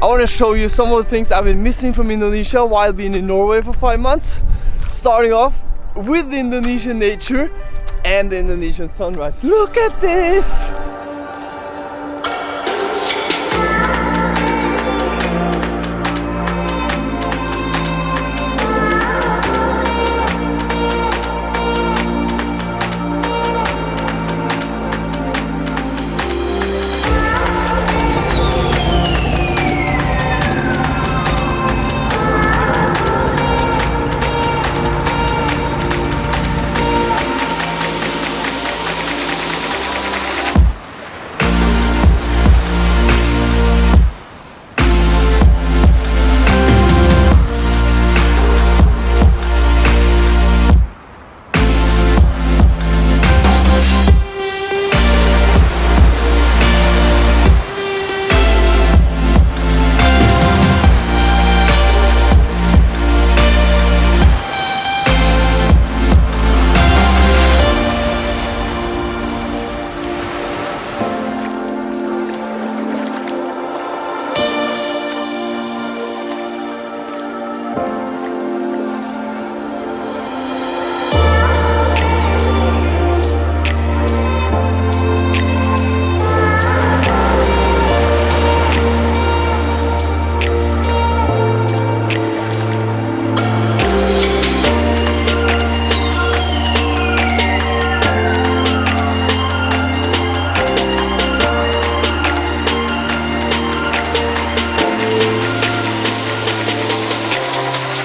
I want to show you some of the things I've been missing from Indonesia while being in Norway for 5 months. Starting off with the Indonesian nature and the Indonesian sunrise. Look at this!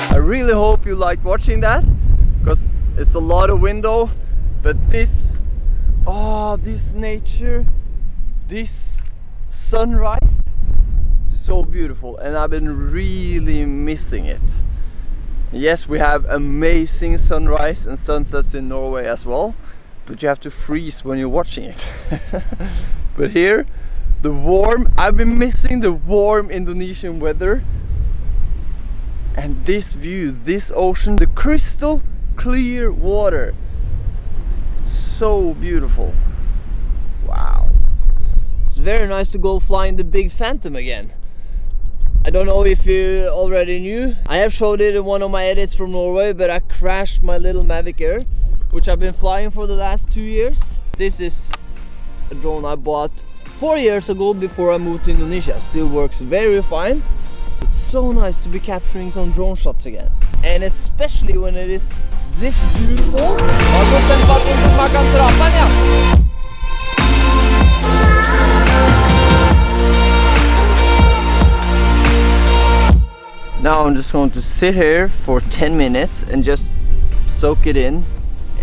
I really hope you liked watching that, because it's a lot of window, but this nature, this sunrise, so beautiful, and I've been really missing it. Yes, we have amazing sunrise and sunsets in Norway as well, but you have to freeze when you're watching it. But here, I've been missing the warm Indonesian weather. And this view, this ocean, the crystal clear water. It's so beautiful. Wow. It's very nice to go flying the big Phantom again. I don't know if you already knew. I have showed it in one of my edits from Norway, but I crashed my little Mavic Air, which I've been flying for the last 2 years. This is a drone I bought 4 years ago before I moved to Indonesia. Still works very fine. It's so nice to be capturing some drone shots again, and especially when it is this beautiful. Now I'm just going to sit here for 10 minutes and just soak it in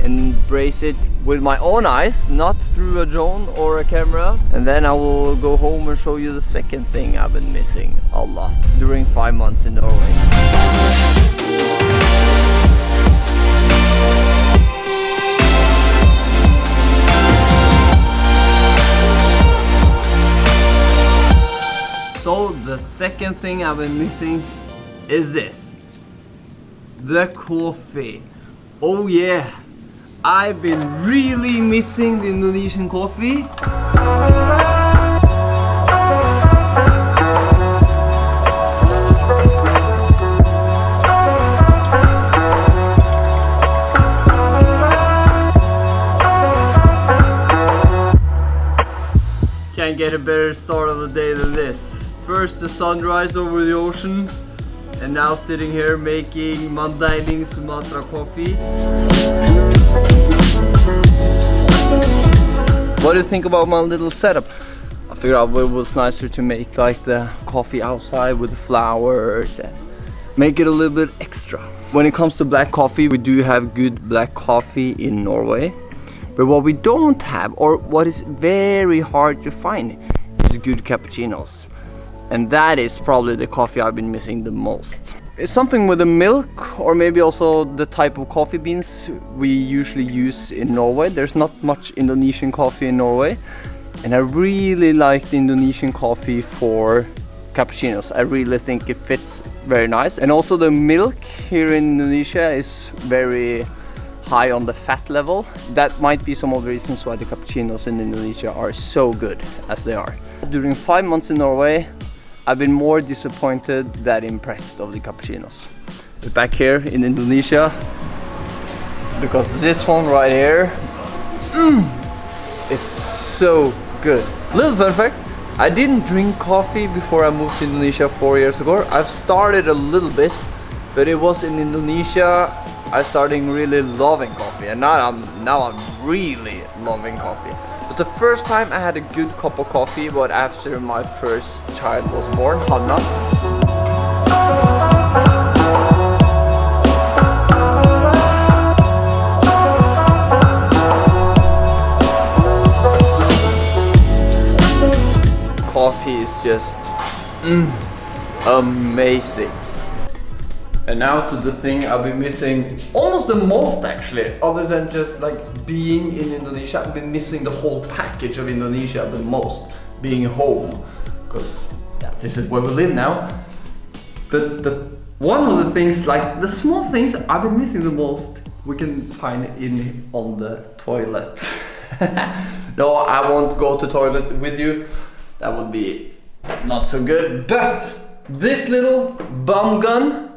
and embrace it with my own eyes, not through a drone or a camera. And then I will go home and show you the second thing I've been missing a lot during 5 months in Norway. So the second thing I've been missing is this, the coffee. Oh yeah, I've been really missing the Indonesian coffee. Can't get a better start of the day than this. First the sunrise over the ocean, and now sitting here making Mandailing Sumatra coffee. What do you think about my little setup? I figured out it was nicer to make like the coffee outside with the flowers and make it a little bit extra. When it comes to black coffee, we do have good black coffee in Norway. But what we don't have, or what is very hard to find, is good cappuccinos. And that is probably the coffee I've been missing the most. It's something with the milk, or maybe also the type of coffee beans we usually use in Norway. There's not much Indonesian coffee in Norway, and I really like the Indonesian coffee for cappuccinos. I really think it fits very nice. And also the milk here in Indonesia is very high on the fat level. That might be some of the reasons why the cappuccinos in Indonesia are so good as they are. During 5 months in Norway, I've been more disappointed than impressed of the cappuccinos. But back here in Indonesia, because this one right here, it's so good. Little fun fact, I didn't drink coffee before I moved to Indonesia 4 years ago. I've started a little bit, but it was in Indonesia I started really loving coffee, and now I'm really loving coffee. But the first time I had a good cup of coffee was after my first child was born, Hannah. Coffee is just amazing. And now to the thing I've been missing almost the most actually, other than just like being in Indonesia. I've been missing the whole package of Indonesia the most, being home, because yeah, this is where we live now. But one of the things, like the small things I've been missing the most, we can find on the toilet. No, I won't go to toilet with you. That would be not so good. But this little bum gun,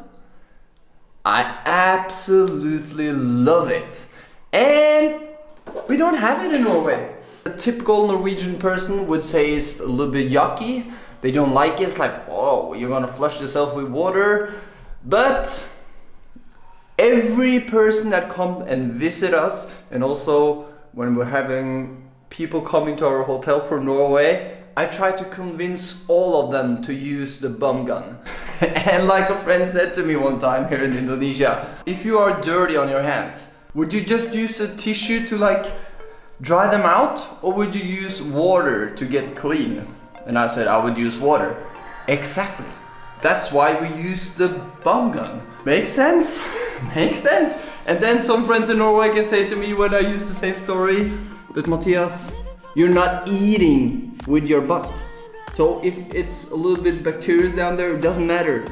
I absolutely love it. And we don't have it in Norway. A typical Norwegian person would say it's a little bit yucky. They don't like it. It's like, oh, you're gonna flush yourself with water. But every person that come and visit us, and also when we're having people coming to our hotel from Norway, I try to convince all of them to use the bum gun. And like a friend said to me one time here in Indonesia, if you are dirty on your hands, would you just use a tissue to like dry them out, or would you use water to get clean? And I said I would use water. Exactly. That's why we use the bum gun. Makes sense? Makes sense. And then some friends in Norway can say to me when I use the same story, but Mathias, you're not eating with your butt. So if it's a little bit bacteria down there, it doesn't matter.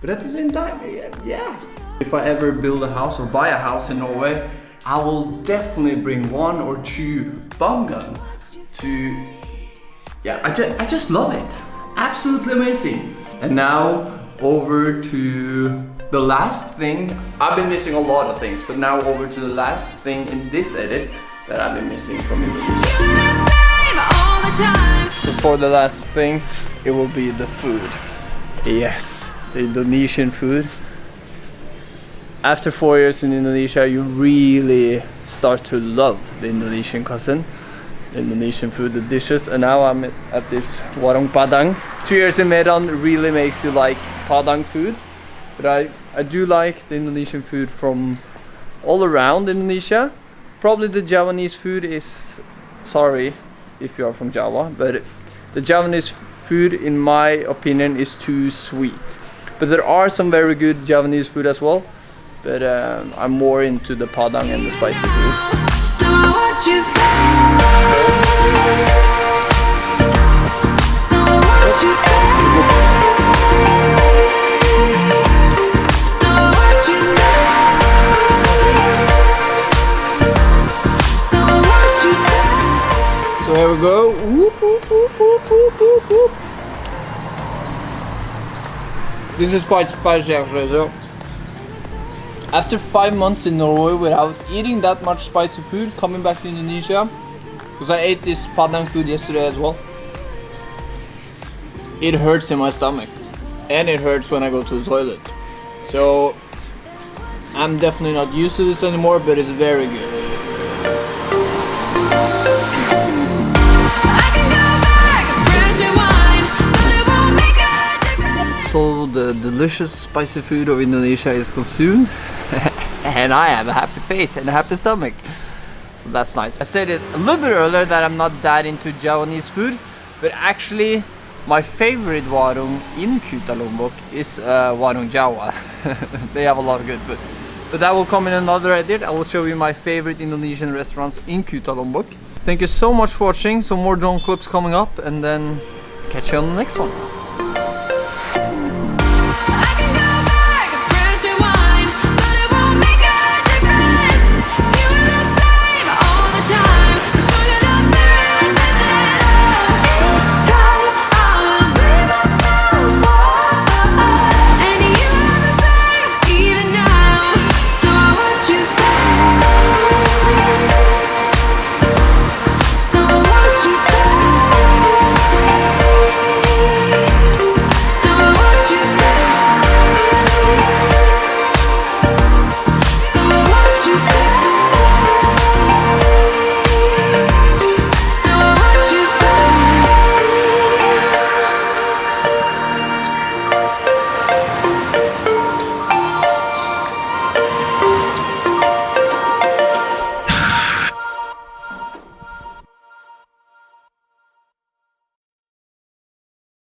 But at the same time, yeah. If I ever build a house or buy a house in Norway, I will definitely bring 1 or 2 bum gun to, yeah, I just love it. Absolutely amazing. And now over to the last thing. I've been missing a lot of things, but now over to the last thing in this edit that I've been missing from Indonesia. So for the last thing, it will be the food. Yes, the Indonesian food. After 4 years in Indonesia, you really start to love the Indonesian cuisine, the Indonesian food, the dishes. And now I'm at this warung Padang. 2 years in Medan really makes you like Padang food. But I do like the Indonesian food from all around Indonesia. Probably the Javanese food is, sorry if you are from Java, but the Javanese food in my opinion is too sweet. But there are some very good Javanese food as well, but I'm more into the Padang and the spicy food. So what you So here we go. Whoop, whoop, whoop, whoop, whoop, whoop, whoop. This is quite spicy actually. So after 5 months in Norway without eating that much spicy food, coming back to Indonesia, because I ate this Padang food yesterday as well, it hurts in my stomach, and it hurts when I go to the toilet. So I'm definitely not used to this anymore, but it's very good. So the delicious spicy food of Indonesia is consumed and I have a happy face and a happy stomach. So that's nice. I said it a little bit earlier that I'm not that into Javanese food, but actually my favorite warung in Kuta Lombok is warung Jawa. They have a lot of good food. But that will come in another edit. I will show you my favorite Indonesian restaurants in Kuta Lombok. Thank you so much for watching. Some more drone clips coming up, and then catch you on the next one.